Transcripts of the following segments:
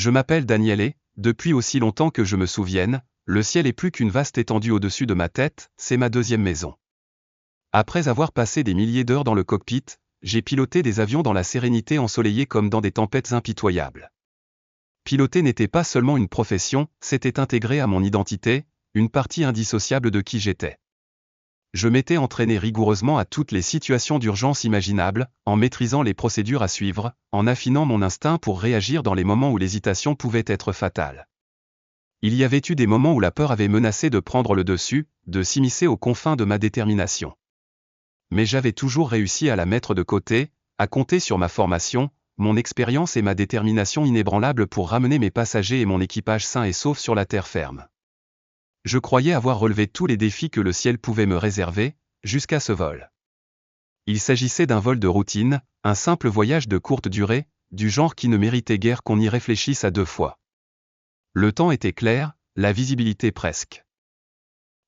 Je m'appelle Daniel et, depuis aussi longtemps que je me souvienne, le ciel est plus qu'une vaste étendue au-dessus de ma tête, c'est ma deuxième maison. Après avoir passé des milliers d'heures dans le cockpit, j'ai piloté des avions dans la sérénité ensoleillée comme dans des tempêtes impitoyables. Piloter n'était pas seulement une profession, c'était intégré à mon identité, une partie indissociable de qui j'étais. Je m'étais entraîné rigoureusement à toutes les situations d'urgence imaginables, en maîtrisant les procédures à suivre, en affinant mon instinct pour réagir dans les moments où l'hésitation pouvait être fatale. Il y avait eu des moments où la peur avait menacé de prendre le dessus, de s'immiscer aux confins de ma détermination. Mais j'avais toujours réussi à la mettre de côté, à compter sur ma formation, mon expérience et ma détermination inébranlable pour ramener mes passagers et mon équipage sains et saufs sur la terre ferme. Je croyais avoir relevé tous les défis que le ciel pouvait me réserver, jusqu'à ce vol. Il s'agissait d'un vol de routine, un simple voyage de courte durée, du genre qui ne méritait guère qu'on y réfléchisse à deux fois. Le temps était clair, la visibilité presque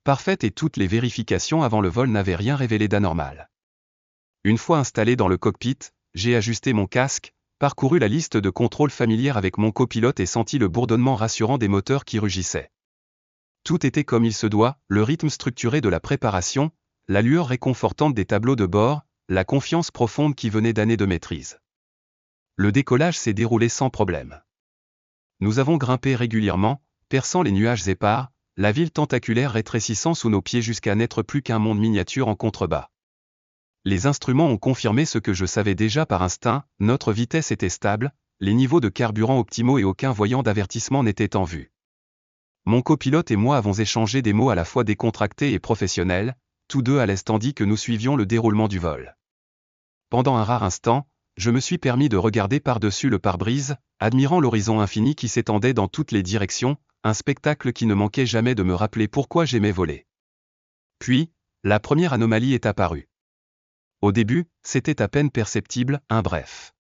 parfaite et toutes les vérifications avant le vol n'avaient rien révélé d'anormal. Une fois installé dans le cockpit, j'ai ajusté mon casque, parcouru la liste de contrôles familière avec mon copilote et senti le bourdonnement rassurant des moteurs qui rugissaient. Tout était comme il se doit, le rythme structuré de la préparation, la lueur réconfortante des tableaux de bord, la confiance profonde qui venait d'années de maîtrise. Le décollage s'est déroulé sans problème. Nous avons grimpé régulièrement, perçant les nuages épars, la ville tentaculaire rétrécissant sous nos pieds jusqu'à n'être plus qu'un monde miniature en contrebas. Les instruments ont confirmé ce que je savais déjà par instinct, notre vitesse était stable, les niveaux de carburant optimaux et aucun voyant d'avertissement n'était en vue. Mon copilote et moi avons échangé des mots à la fois décontractés et professionnels, tous deux à l'aise tandis que nous suivions le déroulement du vol. Pendant un rare instant, je me suis permis de regarder par-dessus le pare-brise, admirant l'horizon infini qui s'étendait dans toutes les directions, un spectacle qui ne manquait jamais de me rappeler pourquoi j'aimais voler. Puis, la première anomalie est apparue. Au début, c'était à peine perceptible, un bref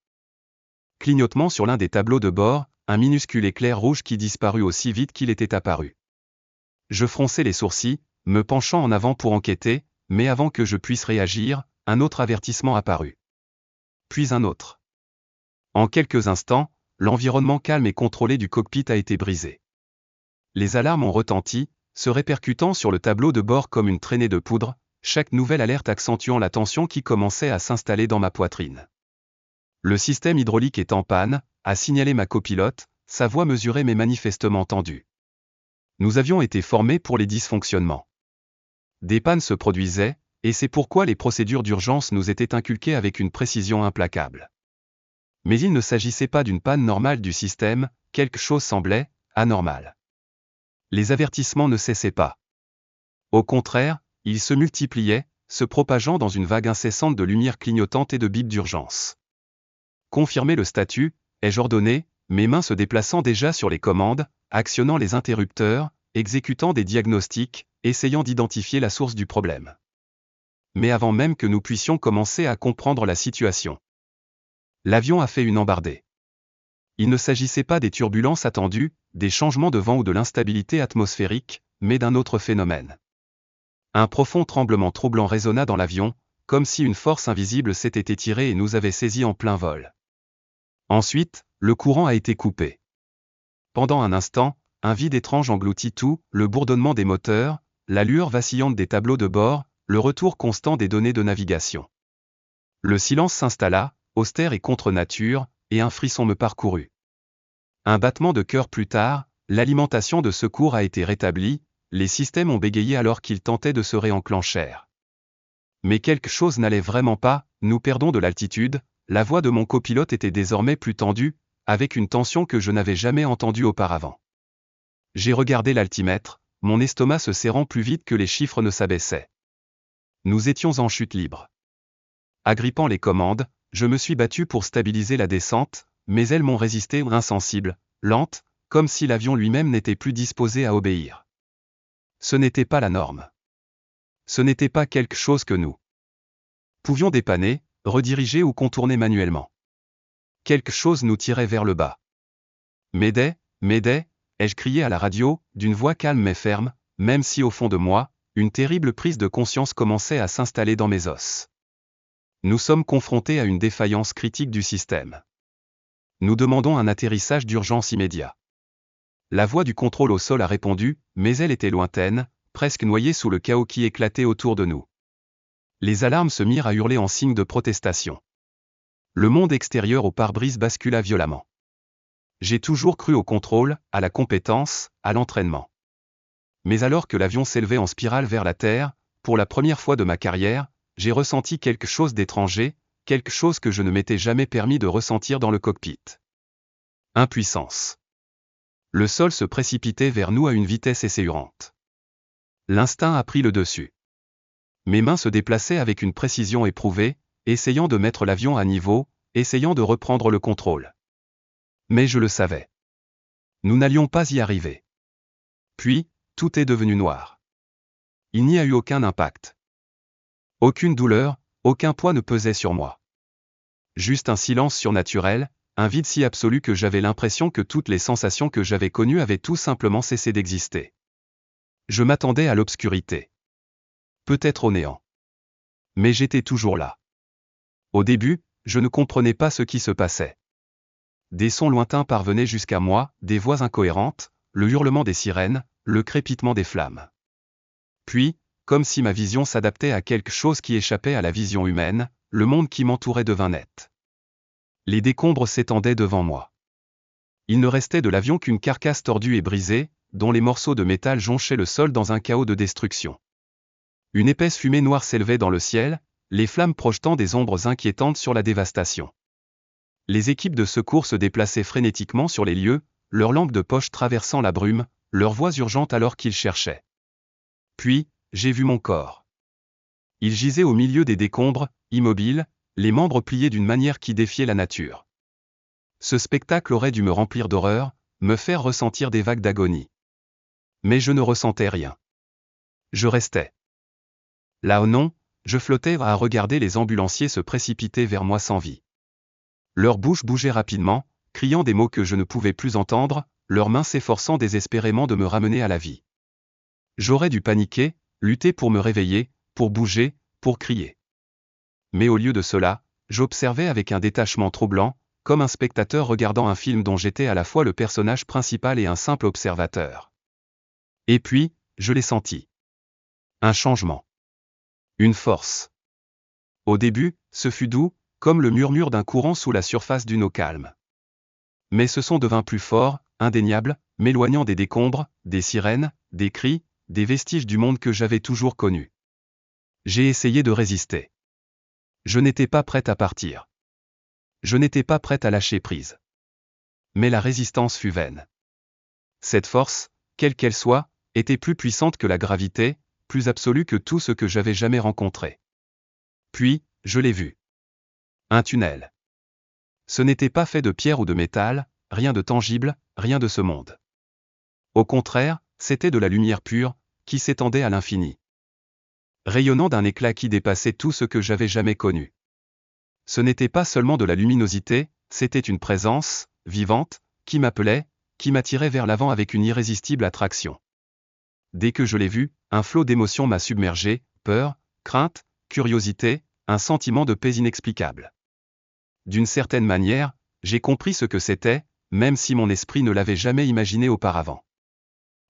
clignotement sur l'un des tableaux de bord, un minuscule éclair rouge qui disparut aussi vite qu'il était apparu. Je fronçai les sourcils, me penchant en avant pour enquêter, mais avant que je puisse réagir, un autre avertissement apparut. Puis un autre. En quelques instants, l'environnement calme et contrôlé du cockpit a été brisé. Les alarmes ont retenti, se répercutant sur le tableau de bord comme une traînée de poudre, chaque nouvelle alerte accentuant la tension qui commençait à s'installer dans ma poitrine. Le système hydraulique est en panne, a signalé ma copilote, sa voix mesurée mais manifestement tendue. Nous avions été formés pour les dysfonctionnements. Des pannes se produisaient, et c'est pourquoi les procédures d'urgence nous étaient inculquées avec une précision implacable. Mais il ne s'agissait pas d'une panne normale du système, quelque chose semblait anormal. Les avertissements ne cessaient pas. Au contraire, ils se multipliaient, se propageant dans une vague incessante de lumière clignotante et de bips d'urgence. Confirmer le statut, ai-je ordonné, mes mains se déplaçant déjà sur les commandes, actionnant les interrupteurs, exécutant des diagnostics, essayant d'identifier la source du problème. Mais avant même que nous puissions commencer à comprendre la situation, l'avion a fait une embardée. Il ne s'agissait pas des turbulences attendues, des changements de vent ou de l'instabilité atmosphérique, mais d'un autre phénomène. Un profond tremblement troublant résonna dans l'avion, comme si une force invisible s'était étirée et nous avait saisis en plein vol. Ensuite, le courant a été coupé. Pendant un instant, un vide étrange engloutit tout, le bourdonnement des moteurs, la lueur vacillante des tableaux de bord, le retour constant des données de navigation. Le silence s'installa, austère et contre nature, et un frisson me parcourut. Un battement de cœur plus tard, l'alimentation de secours a été rétablie, les systèmes ont bégayé alors qu'ils tentaient de se réenclencher. Mais quelque chose n'allait vraiment pas, nous perdons de l'altitude, la voix de mon copilote était désormais plus tendue, avec une tension que je n'avais jamais entendue auparavant. J'ai regardé l'altimètre, mon estomac se serrant plus vite que les chiffres ne s'abaissaient. Nous étions en chute libre. Agrippant les commandes, je me suis battu pour stabiliser la descente, mais elles m'ont résisté insensible, lente, comme si l'avion lui-même n'était plus disposé à obéir. Ce n'était pas la norme. Ce n'était pas quelque chose que nous pouvions dépanner, rediriger ou contourner manuellement. Quelque chose nous tirait vers le bas. M'aidez, m'aidez, ai-je crié à la radio, d'une voix calme mais ferme, même si au fond de moi, une terrible prise de conscience commençait à s'installer dans mes os. Nous sommes confrontés à une défaillance critique du système. Nous demandons un atterrissage d'urgence immédiat. La voix du contrôle au sol a répondu, mais elle était lointaine, presque noyée sous le chaos qui éclatait autour de nous. Les alarmes se mirent à hurler en signe de protestation. Le monde extérieur au pare-brise bascula violemment. J'ai toujours cru au contrôle, à la compétence, à l'entraînement. Mais alors que l'avion s'élevait en spirale vers la Terre, pour la première fois de ma carrière, j'ai ressenti quelque chose d'étranger, quelque chose que je ne m'étais jamais permis de ressentir dans le cockpit. Impuissance. Le sol se précipitait vers nous à une vitesse essayante. L'instinct a pris le dessus. Mes mains se déplaçaient avec une précision éprouvée, essayant de mettre l'avion à niveau, essayant de reprendre le contrôle. Mais je le savais. Nous n'allions pas y arriver. Puis, tout est devenu noir. Il n'y a eu aucun impact. Aucune douleur, aucun poids ne pesait sur moi. Juste un silence surnaturel, un vide si absolu que j'avais l'impression que toutes les sensations que j'avais connues avaient tout simplement cessé d'exister. Je m'attendais à l'obscurité. Peut-être au néant. Mais j'étais toujours là. Au début, je ne comprenais pas ce qui se passait. Des sons lointains parvenaient jusqu'à moi, des voix incohérentes, le hurlement des sirènes, le crépitement des flammes. Puis, comme si ma vision s'adaptait à quelque chose qui échappait à la vision humaine, le monde qui m'entourait devint net. Les décombres s'étendaient devant moi. Il ne restait de l'avion qu'une carcasse tordue et brisée, dont les morceaux de métal jonchaient le sol dans un chaos de destruction. Une épaisse fumée noire s'élevait dans le ciel, les flammes projetant des ombres inquiétantes sur la dévastation. Les équipes de secours se déplaçaient frénétiquement sur les lieux, leurs lampes de poche traversant la brume, leurs voix urgentes alors qu'ils cherchaient. Puis, j'ai vu mon corps. Il gisait au milieu des décombres, immobile, les membres pliés d'une manière qui défiait la nature. Ce spectacle aurait dû me remplir d'horreur, me faire ressentir des vagues d'agonie. Mais je ne ressentais rien. Je restais. Là ou non, je flottais à regarder les ambulanciers se précipiter vers moi sans vie. Leurs bouches bougeaient rapidement, criant des mots que je ne pouvais plus entendre, leurs mains s'efforçant désespérément de me ramener à la vie. J'aurais dû paniquer, lutter pour me réveiller, pour bouger, pour crier. Mais au lieu de cela, j'observais avec un détachement troublant, comme un spectateur regardant un film dont j'étais à la fois le personnage principal et un simple observateur. Et puis, je l'ai senti. Un changement. Une force. Au début, ce fut doux, comme le murmure d'un courant sous la surface d'une eau calme. Mais ce son devint plus fort, indéniable, m'éloignant des décombres, des sirènes, des cris, des vestiges du monde que j'avais toujours connu. J'ai essayé de résister. Je n'étais pas prête à partir. Je n'étais pas prête à lâcher prise. Mais la résistance fut vaine. Cette force, quelle qu'elle soit, était plus puissante que la gravité, plus absolue que tout ce que j'avais jamais rencontré. Puis, je l'ai vu. Un tunnel. Ce n'était pas fait de pierre ou de métal, rien de tangible, rien de ce monde. Au contraire, c'était de la lumière pure, qui s'étendait à l'infini. Rayonnant d'un éclat qui dépassait tout ce que j'avais jamais connu. Ce n'était pas seulement de la luminosité, c'était une présence, vivante, qui m'appelait, qui m'attirait vers l'avant avec une irrésistible attraction. Dès que je l'ai vu, un flot d'émotions m'a submergé, peur, crainte, curiosité, un sentiment de paix inexplicable. D'une certaine manière, j'ai compris ce que c'était, même si mon esprit ne l'avait jamais imaginé auparavant.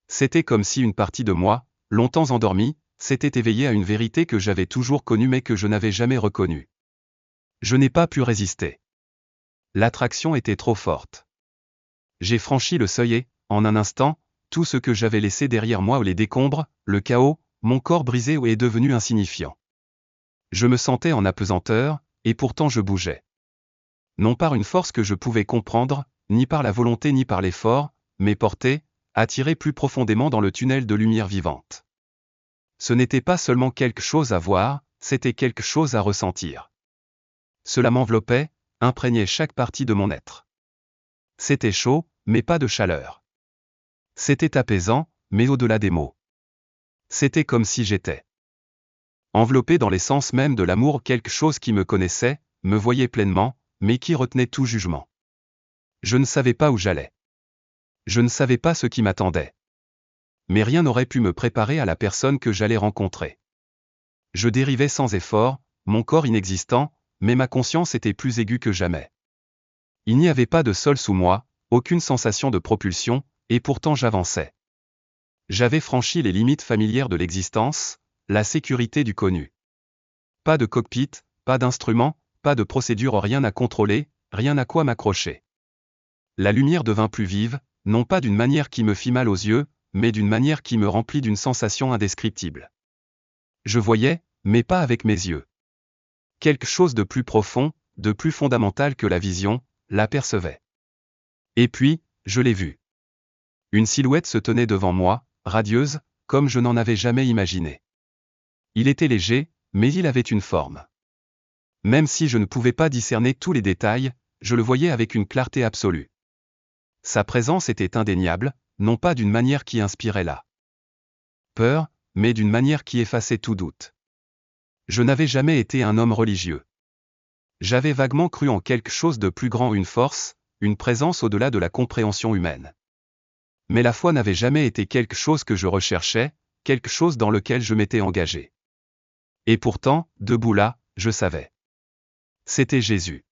C'était comme si une partie de moi, longtemps endormie, s'était éveillée à une vérité que j'avais toujours connue mais que je n'avais jamais reconnue. Je n'ai pas pu résister. L'attraction était trop forte. J'ai franchi le seuil et, en un instant, tout ce que j'avais laissé derrière moi, les décombres, le chaos, mon corps brisé est devenu insignifiant. Je me sentais en apesanteur, et pourtant je bougeais. Non par une force que je pouvais comprendre, ni par la volonté ni par l'effort, mais porté, attiré plus profondément dans le tunnel de lumière vivante. Ce n'était pas seulement quelque chose à voir, c'était quelque chose à ressentir. Cela m'enveloppait, imprégnait chaque partie de mon être. C'était chaud, mais pas de chaleur. C'était apaisant, mais au-delà des mots. C'était comme si j'étais enveloppé dans l'essence même de l'amour, quelque chose qui me connaissait, me voyait pleinement, mais qui retenait tout jugement. Je ne savais pas où j'allais. Je ne savais pas ce qui m'attendait. Mais rien n'aurait pu me préparer à la personne que j'allais rencontrer. Je dérivais sans effort, mon corps inexistant, mais ma conscience était plus aiguë que jamais. Il n'y avait pas de sol sous moi, aucune sensation de propulsion, et pourtant j'avançais. J'avais franchi les limites familières de l'existence, la sécurité du connu. Pas de cockpit, pas d'instrument, pas de procédure, rien à contrôler, rien à quoi m'accrocher. La lumière devint plus vive, non pas d'une manière qui me fit mal aux yeux, mais d'une manière qui me remplit d'une sensation indescriptible. Je voyais, mais pas avec mes yeux. Quelque chose de plus profond, de plus fondamental que la vision, l'apercevait. Et puis, je l'ai vu. Une silhouette se tenait devant moi, radieuse, comme je n'en avais jamais imaginé. Il était léger, mais il avait une forme. Même si je ne pouvais pas discerner tous les détails, je le voyais avec une clarté absolue. Sa présence était indéniable, non pas d'une manière qui inspirait la peur, mais d'une manière qui effaçait tout doute. Je n'avais jamais été un homme religieux. J'avais vaguement cru en quelque chose de plus grand, une force, une présence au-delà de la compréhension humaine. Mais la foi n'avait jamais été quelque chose que je recherchais, quelque chose dans lequel je m'étais engagé. Et pourtant, debout là, je savais. C'était Jésus.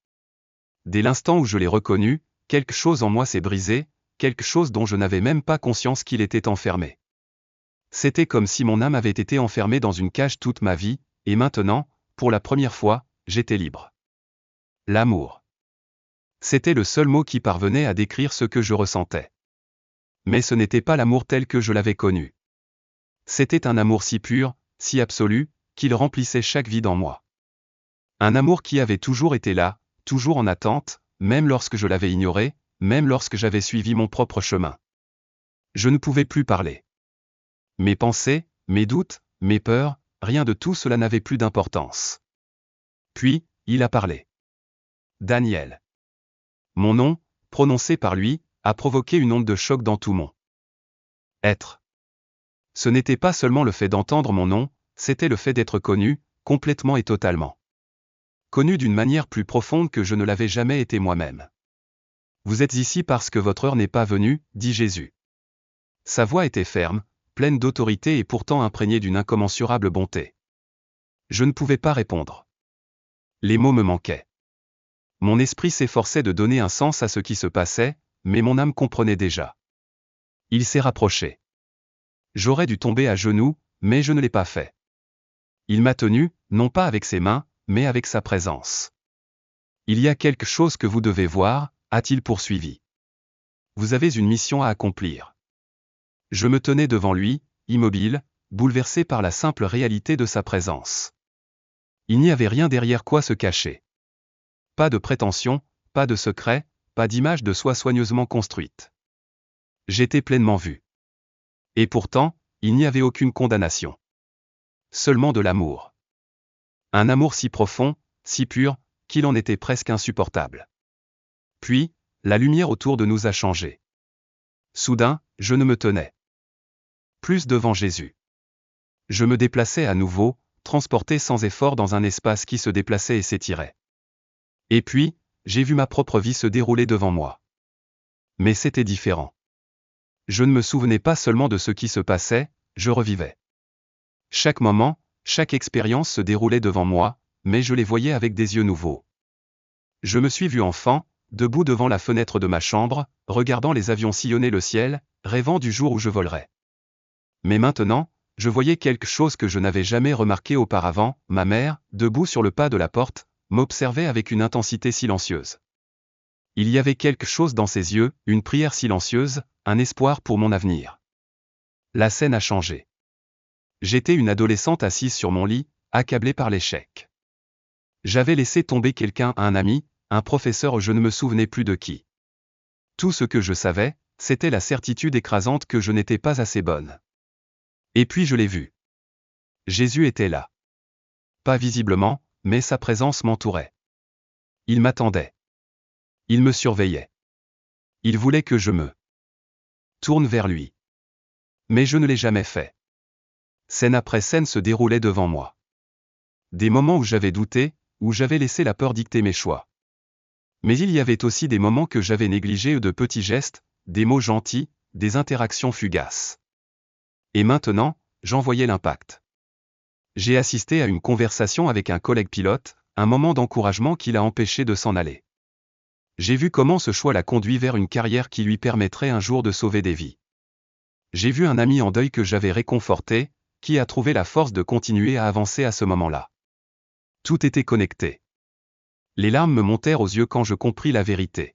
Dès l'instant où je l'ai reconnu, quelque chose en moi s'est brisé, quelque chose dont je n'avais même pas conscience qu'il était enfermé. C'était comme si mon âme avait été enfermée dans une cage toute ma vie, et maintenant, pour la première fois, j'étais libre. L'amour. C'était le seul mot qui parvenait à décrire ce que je ressentais. Mais ce n'était pas l'amour tel que je l'avais connu. C'était un amour si pur, si absolu, qu'il remplissait chaque vide en moi. Un amour qui avait toujours été là, toujours en attente, même lorsque je l'avais ignoré, même lorsque j'avais suivi mon propre chemin. Je ne pouvais plus parler. Mes pensées, mes doutes, mes peurs, rien de tout cela n'avait plus d'importance. Puis, il a parlé. Daniel. Mon nom, prononcé par lui, a provoqué une onde de choc dans tout mon être. Ce n'était pas seulement le fait d'entendre mon nom, c'était le fait d'être connu, complètement et totalement. Connu d'une manière plus profonde que je ne l'avais jamais été moi-même. Vous êtes ici parce que votre heure n'est pas venue, dit Jésus. Sa voix était ferme, pleine d'autorité et pourtant imprégnée d'une incommensurable bonté. Je ne pouvais pas répondre. Les mots me manquaient. Mon esprit s'efforçait de donner un sens à ce qui se passait, mais mon âme comprenait déjà. Il s'est rapproché. J'aurais dû tomber à genoux, mais je ne l'ai pas fait. Il m'a tenu, non pas avec ses mains, mais avec sa présence. Il y a quelque chose que vous devez voir, a-t-il poursuivi. Vous avez une mission à accomplir. Je me tenais devant lui, immobile, bouleversé par la simple réalité de sa présence. Il n'y avait rien derrière quoi se cacher. Pas de prétention, pas de secret, pas d'image de soi soigneusement construite. J'étais pleinement vu. Et pourtant, il n'y avait aucune condamnation. Seulement de l'amour. Un amour si profond, si pur, qu'il en était presque insupportable. Puis, la lumière autour de nous a changé. Soudain, je ne me tenais plus devant Jésus. Je me déplaçais à nouveau, transporté sans effort dans un espace qui se déplaçait et s'étirait. Et puis, j'ai vu ma propre vie se dérouler devant moi. Mais c'était différent. Je ne me souvenais pas seulement de ce qui se passait, je revivais. Chaque moment, chaque expérience se déroulait devant moi, mais je les voyais avec des yeux nouveaux. Je me suis vu enfant, debout devant la fenêtre de ma chambre, regardant les avions sillonner le ciel, rêvant du jour où je volerais. Mais maintenant, je voyais quelque chose que je n'avais jamais remarqué auparavant, ma mère, debout sur le pas de la porte, m'observait avec une intensité silencieuse. Il y avait quelque chose dans ses yeux, une prière silencieuse, un espoir pour mon avenir. La scène a changé. J'étais une adolescente assise sur mon lit, accablée par l'échec. J'avais laissé tomber quelqu'un, un ami, un professeur, je ne me souvenais plus de qui. Tout ce que je savais, c'était la certitude écrasante que je n'étais pas assez bonne. Et puis je l'ai vu. Jésus était là. Pas visiblement, mais sa présence m'entourait. Il m'attendait. Il me surveillait. Il voulait que je me tourne vers lui. Mais je ne l'ai jamais fait. Scène après scène se déroulait devant moi. Des moments où j'avais douté, où j'avais laissé la peur dicter mes choix. Mais il y avait aussi des moments que j'avais négligés, de petits gestes, des mots gentils, des interactions fugaces. Et maintenant, j'en voyais l'impact. J'ai assisté à une conversation avec un collègue pilote, un moment d'encouragement qui l'a empêché de s'en aller. J'ai vu comment ce choix l'a conduit vers une carrière qui lui permettrait un jour de sauver des vies. J'ai vu un ami en deuil que j'avais réconforté, qui a trouvé la force de continuer à avancer à ce moment-là. Tout était connecté. Les larmes me montèrent aux yeux quand je compris la vérité.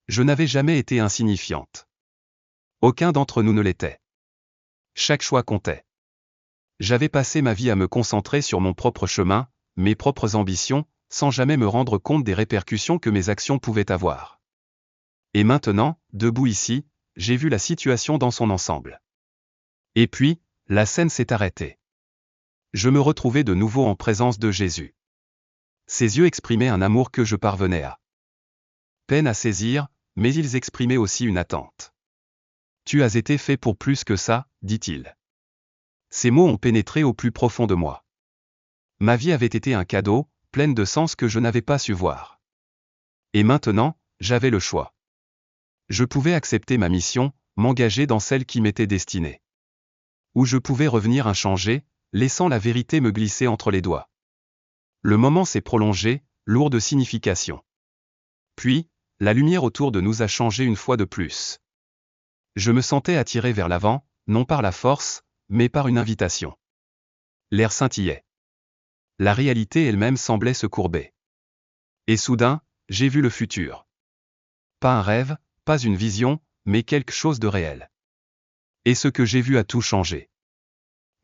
Je n'avais jamais été insignifiante. Aucun d'entre nous ne l'était. Chaque choix comptait. J'avais passé ma vie à me concentrer sur mon propre chemin, mes propres ambitions, sans jamais me rendre compte des répercussions que mes actions pouvaient avoir. Et maintenant, debout ici, j'ai vu la situation dans son ensemble. Et puis, la scène s'est arrêtée. Je me retrouvais de nouveau en présence de Jésus. Ses yeux exprimaient un amour que je parvenais à peine à saisir, mais ils exprimaient aussi une attente. Tu as été fait pour plus que ça, dit-il. Ces mots ont pénétré au plus profond de moi. Ma vie avait été un cadeau, pleine de sens que je n'avais pas su voir. Et maintenant, j'avais le choix. Je pouvais accepter ma mission, m'engager dans celle qui m'était destinée. Ou je pouvais revenir inchangé, laissant la vérité me glisser entre les doigts. Le moment s'est prolongé, lourd de signification. Puis, la lumière autour de nous a changé une fois de plus. Je me sentais attiré vers l'avant, non par la force, mais par une invitation. L'air scintillait. La réalité elle-même semblait se courber. Et soudain, j'ai vu le futur. Pas un rêve, pas une vision, mais quelque chose de réel. Et ce que j'ai vu a tout changé.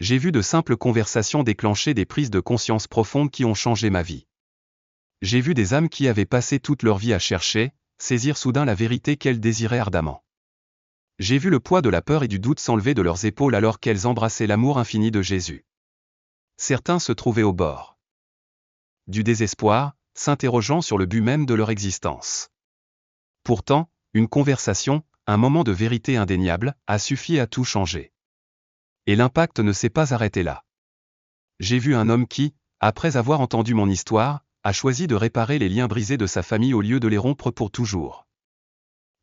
J'ai vu de simples conversations déclencher des prises de conscience profondes qui ont changé ma vie. J'ai vu des âmes qui avaient passé toute leur vie à chercher, saisir soudain la vérité qu'elles désiraient ardemment. J'ai vu le poids de la peur et du doute s'enlever de leurs épaules alors qu'elles embrassaient l'amour infini de Jésus. Certains se trouvaient au bord du désespoir, s'interrogeant sur le but même de leur existence. Pourtant, une conversation, un moment de vérité indéniable, a suffi à tout changer. Et l'impact ne s'est pas arrêté là. J'ai vu un homme qui, après avoir entendu mon histoire, a choisi de réparer les liens brisés de sa famille au lieu de les rompre pour toujours.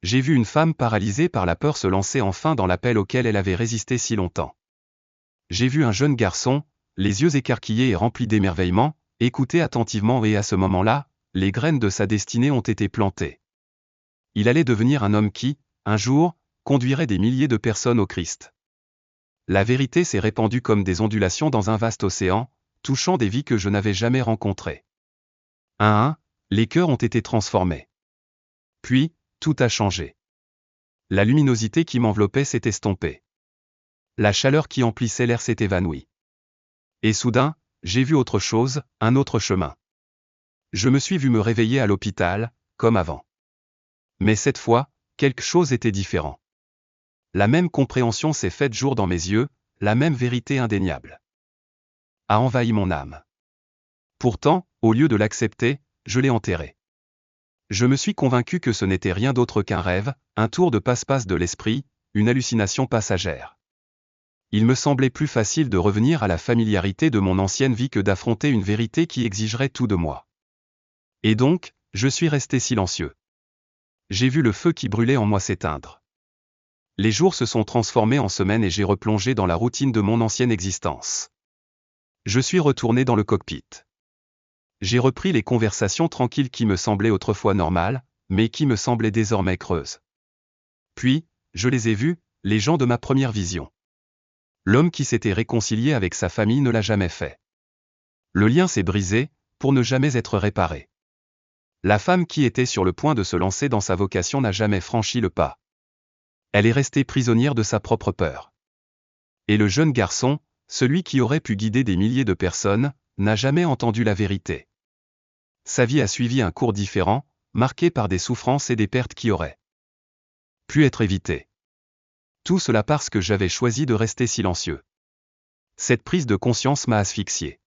J'ai vu une femme paralysée par la peur se lancer enfin dans l'appel auquel elle avait résisté si longtemps. J'ai vu un jeune garçon, les yeux écarquillés et remplis d'émerveillement, écouter attentivement et à ce moment-là, les graines de sa destinée ont été plantées. Il allait devenir un homme qui, un jour, conduirait des milliers de personnes au Christ. La vérité s'est répandue comme des ondulations dans un vaste océan, touchant des vies que je n'avais jamais rencontrées. Un à un, les cœurs ont été transformés. Puis, tout a changé. La luminosité qui m'enveloppait s'est estompée. La chaleur qui emplissait l'air s'est évanouie. Et soudain, j'ai vu autre chose, un autre chemin. Je me suis vu me réveiller à l'hôpital, comme avant. Mais cette fois, quelque chose était différent. La même compréhension s'est faite jour dans mes yeux, la même vérité indéniable a envahi mon âme. Pourtant, au lieu de l'accepter, je l'ai enterré. Je me suis convaincu que ce n'était rien d'autre qu'un rêve, un tour de passe-passe de l'esprit, une hallucination passagère. Il me semblait plus facile de revenir à la familiarité de mon ancienne vie que d'affronter une vérité qui exigerait tout de moi. Et donc, je suis resté silencieux. J'ai vu le feu qui brûlait en moi s'éteindre. Les jours se sont transformés en semaines et j'ai replongé dans la routine de mon ancienne existence. Je suis retourné dans le cockpit. J'ai repris les conversations tranquilles qui me semblaient autrefois normales, mais qui me semblaient désormais creuses. Puis, je les ai vus, les gens de ma première vision. L'homme qui s'était réconcilié avec sa famille ne l'a jamais fait. Le lien s'est brisé, pour ne jamais être réparé. La femme qui était sur le point de se lancer dans sa vocation n'a jamais franchi le pas. Elle est restée prisonnière de sa propre peur. Et le jeune garçon, celui qui aurait pu guider des milliers de personnes, n'a jamais entendu la vérité. Sa vie a suivi un cours différent, marqué par des souffrances et des pertes qui auraient pu être évitées. Tout cela parce que j'avais choisi de rester silencieux. Cette prise de conscience m'a asphyxié.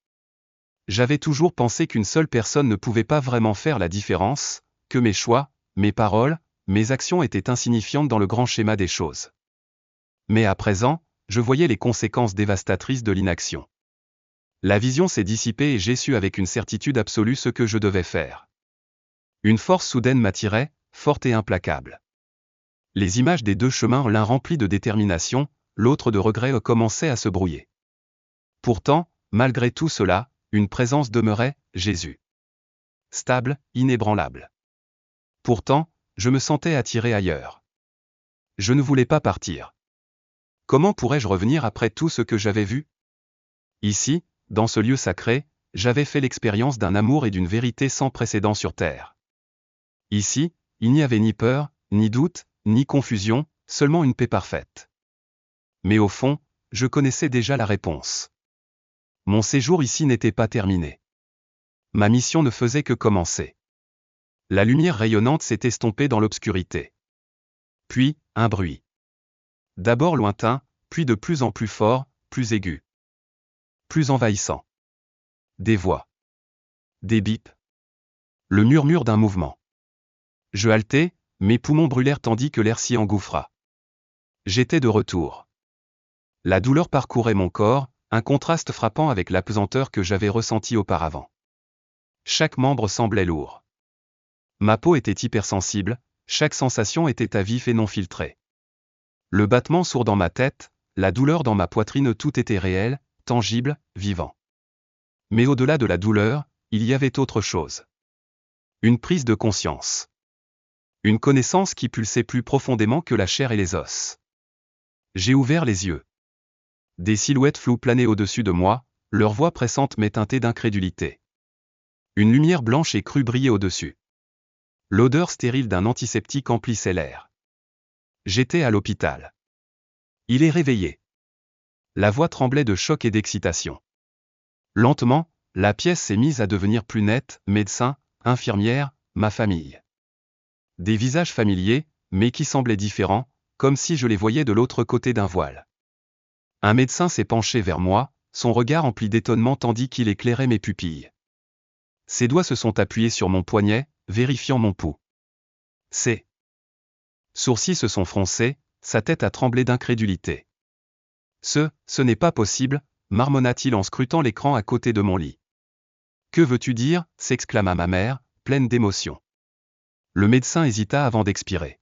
J'avais toujours pensé qu'une seule personne ne pouvait pas vraiment faire la différence, que mes choix, mes paroles, mes actions étaient insignifiantes dans le grand schéma des choses. Mais à présent, je voyais les conséquences dévastatrices de l'inaction. La vision s'est dissipée et j'ai su avec une certitude absolue ce que je devais faire. Une force soudaine m'attirait, forte et implacable. Les images des deux chemins, l'un rempli de détermination, l'autre de regret, commençaient à se brouiller. Pourtant, malgré tout cela, une présence demeurait, Jésus. Stable, inébranlable. Pourtant, je me sentais attiré ailleurs. Je ne voulais pas partir. Comment pourrais-je revenir après tout ce que j'avais vu? Ici, dans ce lieu sacré, j'avais fait l'expérience d'un amour et d'une vérité sans précédent sur terre. Ici, il n'y avait ni peur, ni doute, ni confusion, seulement une paix parfaite. Mais au fond, je connaissais déjà la réponse. Mon séjour ici n'était pas terminé. Ma mission ne faisait que commencer. La lumière rayonnante s'est estompée dans l'obscurité. Puis, un bruit. D'abord lointain, puis de plus en plus fort, plus aigu. Plus envahissant. Des voix. Des bips. Le murmure d'un mouvement. Je haletai, mes poumons brûlèrent tandis que l'air s'y engouffra. J'étais de retour. La douleur parcourait mon corps, un contraste frappant avec la pesanteur que j'avais ressentie auparavant. Chaque membre semblait lourd. Ma peau était hypersensible, chaque sensation était à vif et non filtrée. Le battement sourd dans ma tête, la douleur dans ma poitrine, tout était réel, tangible, vivant. Mais au-delà de la douleur, il y avait autre chose. Une prise de conscience. Une connaissance qui pulsait plus profondément que la chair et les os. J'ai ouvert les yeux. Des silhouettes floues planaient au-dessus de moi, leur voix pressante m'éteintait d'incrédulité. Une lumière blanche et crue brillait au-dessus. L'odeur stérile d'un antiseptique emplissait l'air. J'étais à l'hôpital. Il est réveillé. La voix tremblait de choc et d'excitation. Lentement, la pièce s'est mise à devenir plus nette, médecin, infirmière, ma famille. Des visages familiers, mais qui semblaient différents, comme si je les voyais de l'autre côté d'un voile. Un médecin s'est penché vers moi, son regard empli d'étonnement tandis qu'il éclairait mes pupilles. Ses doigts se sont appuyés sur mon poignet, vérifiant mon pouls. Ses sourcils se sont froncés, sa tête a tremblé d'incrédulité. Ce n'est pas possible, marmonna-t-il en scrutant l'écran à côté de mon lit. Que veux-tu dire, s'exclama ma mère, pleine d'émotion. Le médecin hésita avant d'expirer.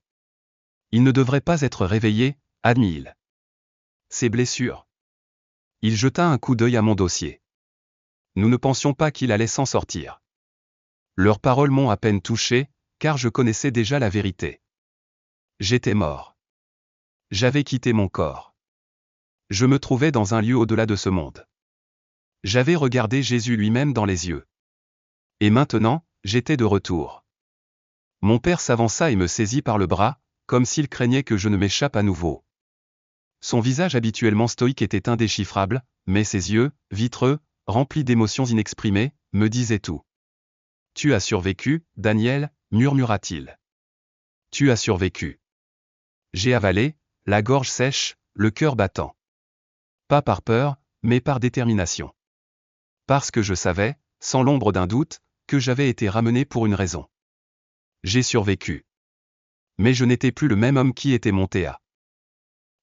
Il ne devrait pas être réveillé, admit-il. Ses blessures. Il jeta un coup d'œil à mon dossier. Nous ne pensions pas qu'il allait s'en sortir. Leurs paroles m'ont à peine touché, car je connaissais déjà la vérité. J'étais mort. J'avais quitté mon corps. Je me trouvais dans un lieu au-delà de ce monde. J'avais regardé Jésus lui-même dans les yeux. Et maintenant, j'étais de retour. Mon père s'avança et me saisit par le bras, comme s'il craignait que je ne m'échappe à nouveau. Son visage habituellement stoïque était indéchiffrable, mais ses yeux, vitreux, remplis d'émotions inexprimées, me disaient tout. « Tu as survécu, Daniel, murmura-t-il. Tu as survécu. » J'ai avalé, la gorge sèche, le cœur battant. Pas par peur, mais par détermination. Parce que je savais, sans l'ombre d'un doute, que j'avais été ramené pour une raison. J'ai survécu. Mais je n'étais plus le même homme qui était monté à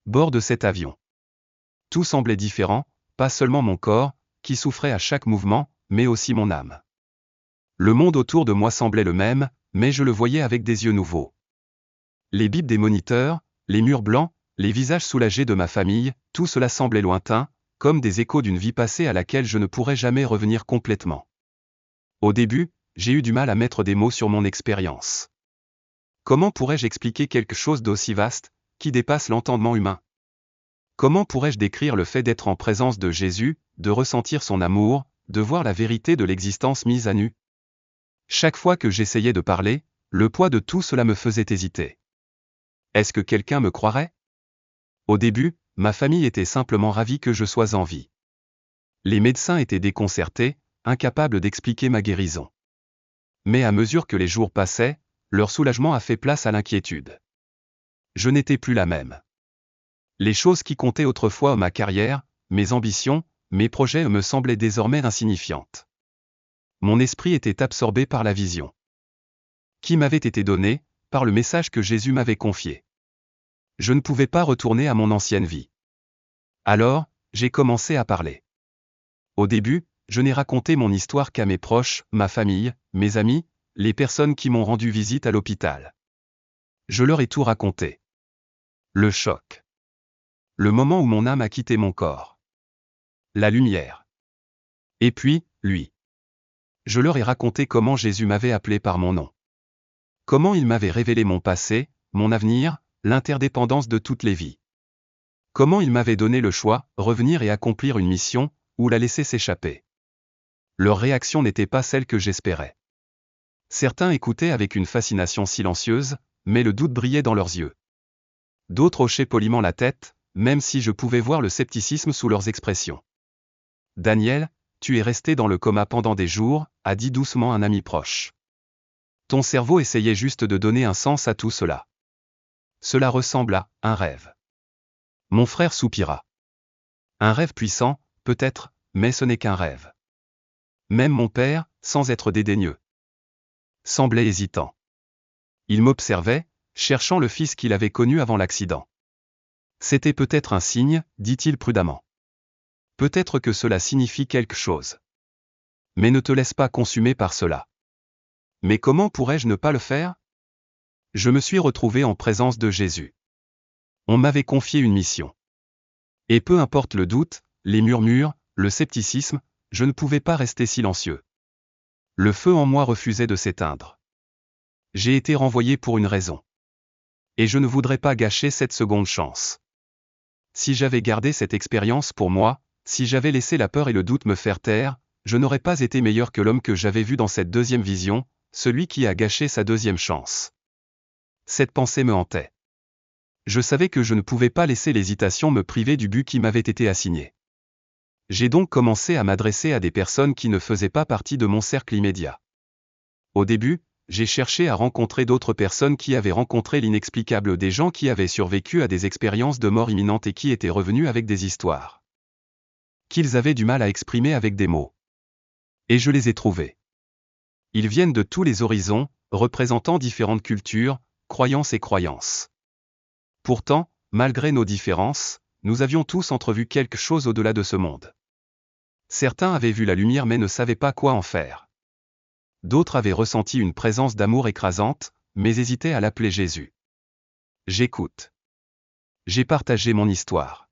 bord de cet avion. Tout semblait différent, pas seulement mon corps, qui souffrait à chaque mouvement, mais aussi mon âme. Le monde autour de moi semblait le même, mais je le voyais avec des yeux nouveaux. Les bips des moniteurs, les murs blancs, les visages soulagés de ma famille, tout cela semblait lointain, comme des échos d'une vie passée à laquelle je ne pourrais jamais revenir complètement. Au début, j'ai eu du mal à mettre des mots sur mon expérience. Comment pourrais-je expliquer quelque chose d'aussi vaste, qui dépasse l'entendement humain? Comment pourrais-je décrire le fait d'être en présence de Jésus, de ressentir son amour, de voir la vérité de l'existence mise à nu? Chaque fois que j'essayais de parler, le poids de tout cela me faisait hésiter. Est-ce que quelqu'un me croirait? Au début, ma famille était simplement ravie que je sois en vie. Les médecins étaient déconcertés, incapables d'expliquer ma guérison. Mais à mesure que les jours passaient, leur soulagement a fait place à l'inquiétude. Je n'étais plus la même. Les choses qui comptaient autrefois, ma carrière, mes ambitions, mes projets me semblaient désormais insignifiantes. Mon esprit était absorbé par la vision qui m'avait été donnée, par le message que Jésus m'avait confié. Je ne pouvais pas retourner à mon ancienne vie. Alors, j'ai commencé à parler. Au début, je n'ai raconté mon histoire qu'à mes proches, ma famille, mes amis, les personnes qui m'ont rendu visite à l'hôpital. Je leur ai tout raconté. Le choc. Le moment où mon âme a quitté mon corps. La lumière. Et puis, lui. Je leur ai raconté comment Jésus m'avait appelé par mon nom. Comment il m'avait révélé mon passé, mon avenir, l'interdépendance de toutes les vies. Comment il m'avait donné le choix, revenir et accomplir une mission, ou la laisser s'échapper. Leur réaction n'était pas celle que j'espérais. Certains écoutaient avec une fascination silencieuse, mais le doute brillait dans leurs yeux. D'autres hochaient poliment la tête, même si je pouvais voir le scepticisme sous leurs expressions. « Daniel, tu es resté dans le coma pendant des jours », a dit doucement un ami proche. Ton cerveau essayait juste de donner un sens à tout cela. Cela ressemble à un rêve. Mon frère soupira. Un rêve puissant, peut-être, mais ce n'est qu'un rêve. Même mon père, sans être dédaigneux, semblait hésitant. Il m'observait, cherchant le fils qu'il avait connu avant l'accident. C'était peut-être un signe, dit-il prudemment. Peut-être que cela signifie quelque chose. Mais ne te laisse pas consumer par cela. Mais comment pourrais-je ne pas le faire? Je me suis retrouvé en présence de Jésus. On m'avait confié une mission. Et peu importe le doute, les murmures, le scepticisme, je ne pouvais pas rester silencieux. Le feu en moi refusait de s'éteindre. J'ai été renvoyé pour une raison. Et je ne voudrais pas gâcher cette seconde chance. Si j'avais gardé cette expérience pour moi, si j'avais laissé la peur et le doute me faire taire, je n'aurais pas été meilleur que l'homme que j'avais vu dans cette deuxième vision, celui qui a gâché sa deuxième chance. Cette pensée me hantait. Je savais que je ne pouvais pas laisser l'hésitation me priver du but qui m'avait été assigné. J'ai donc commencé à m'adresser à des personnes qui ne faisaient pas partie de mon cercle immédiat. Au début, j'ai cherché à rencontrer d'autres personnes qui avaient rencontré l'inexplicable, des gens qui avaient survécu à des expériences de mort imminente et qui étaient revenus avec des histoires qu'ils avaient du mal à exprimer avec des mots. Et je les ai trouvés. Ils viennent de tous les horizons, représentant différentes cultures, croyances et croyances. Pourtant, malgré nos différences, nous avions tous entrevu quelque chose au-delà de ce monde. Certains avaient vu la lumière mais ne savaient pas quoi en faire. D'autres avaient ressenti une présence d'amour écrasante, mais hésitaient à l'appeler Jésus. J'écoute. J'ai partagé mon histoire.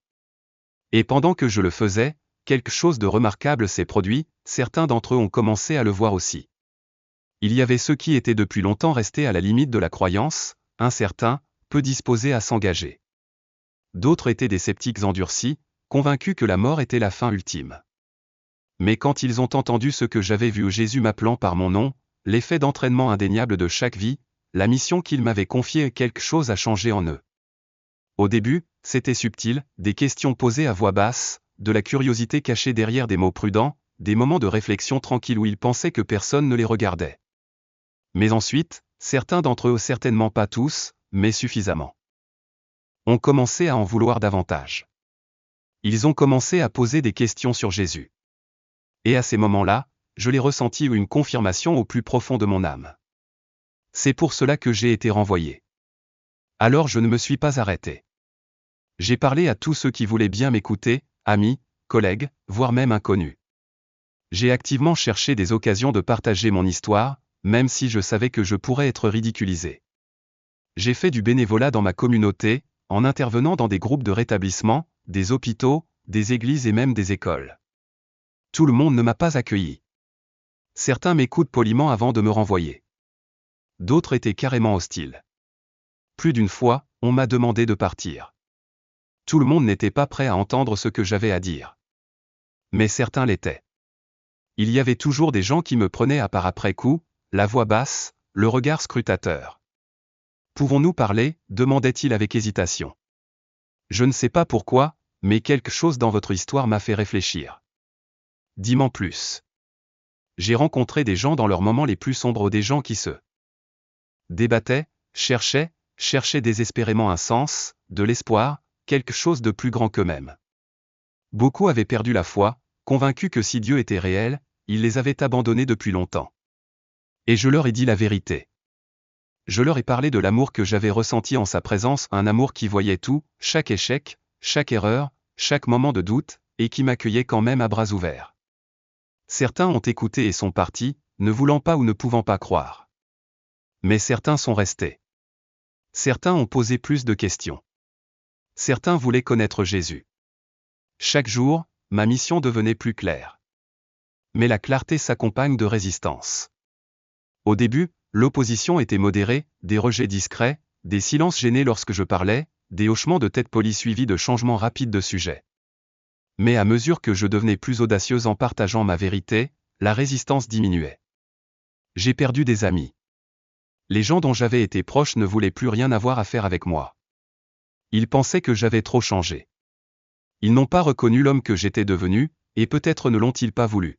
Et pendant que je le faisais, quelque chose de remarquable s'est produit, certains d'entre eux ont commencé à le voir aussi. Il y avait ceux qui étaient depuis longtemps restés à la limite de la croyance, incertains, peu disposés à s'engager. D'autres étaient des sceptiques endurcis, convaincus que la mort était la fin ultime. Mais quand ils ont entendu ce que j'avais vu, Jésus m'appelant par mon nom, l'effet d'entraînement indéniable de chaque vie, la mission qu'il m'avait confiée, quelque chose a changé en eux. Au début, c'était subtil, des questions posées à voix basse, de la curiosité cachée derrière des mots prudents, des moments de réflexion tranquille où ils pensaient que personne ne les regardait. Mais ensuite, certains d'entre eux, certainement pas tous, mais suffisamment, ont commencé à en vouloir davantage. Ils ont commencé à poser des questions sur Jésus. Et à ces moments-là, je l'ai ressenti une confirmation au plus profond de mon âme. C'est pour cela que j'ai été renvoyé. Alors je ne me suis pas arrêté. J'ai parlé à tous ceux qui voulaient bien m'écouter, amis, collègues, voire même inconnus. J'ai activement cherché des occasions de partager mon histoire, même si je savais que je pourrais être ridiculisé. J'ai fait du bénévolat dans ma communauté, en intervenant dans des groupes de rétablissement, des hôpitaux, des églises et même des écoles. Tout le monde ne m'a pas accueilli. Certains m'écoutent poliment avant de me renvoyer. D'autres étaient carrément hostiles. Plus d'une fois, on m'a demandé de partir. Tout le monde n'était pas prêt à entendre ce que j'avais à dire. Mais certains l'étaient. Il y avait toujours des gens qui me prenaient à part après coup, la voix basse, le regard scrutateur. « Pouvons-nous parler » demandait-il avec hésitation. Je ne sais pas pourquoi, mais quelque chose dans votre histoire m'a fait réfléchir. Dis-m'en plus. J'ai rencontré des gens dans leurs moments les plus sombres, des gens qui se débattaient, cherchaient désespérément un sens, de l'espoir, quelque chose de plus grand qu'eux-mêmes. Beaucoup avaient perdu la foi, convaincus que si Dieu était réel, il les avait abandonnés depuis longtemps. Et je leur ai dit la vérité. Je leur ai parlé de l'amour que j'avais ressenti en sa présence, un amour qui voyait tout, chaque échec, chaque erreur, chaque moment de doute, et qui m'accueillait quand même à bras ouverts. Certains ont écouté et sont partis, ne voulant pas ou ne pouvant pas croire. Mais certains sont restés. Certains ont posé plus de questions. Certains voulaient connaître Jésus. Chaque jour, ma mission devenait plus claire. Mais la clarté s'accompagne de résistance. Au début, L'opposition était modérée, des rejets discrets, des silences gênés lorsque je parlais, des hochements de tête polis suivis de changements rapides de sujet. Mais à mesure que je devenais plus audacieuse en partageant ma vérité, la résistance diminuait. J'ai perdu des amis. Les gens dont j'avais été proche ne voulaient plus rien avoir à faire avec moi. Ils pensaient que j'avais trop changé. Ils n'ont pas reconnu l'homme que j'étais devenu, et peut-être ne l'ont-ils pas voulu.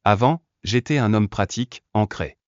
Avant, j'étais un homme pratique, ancré.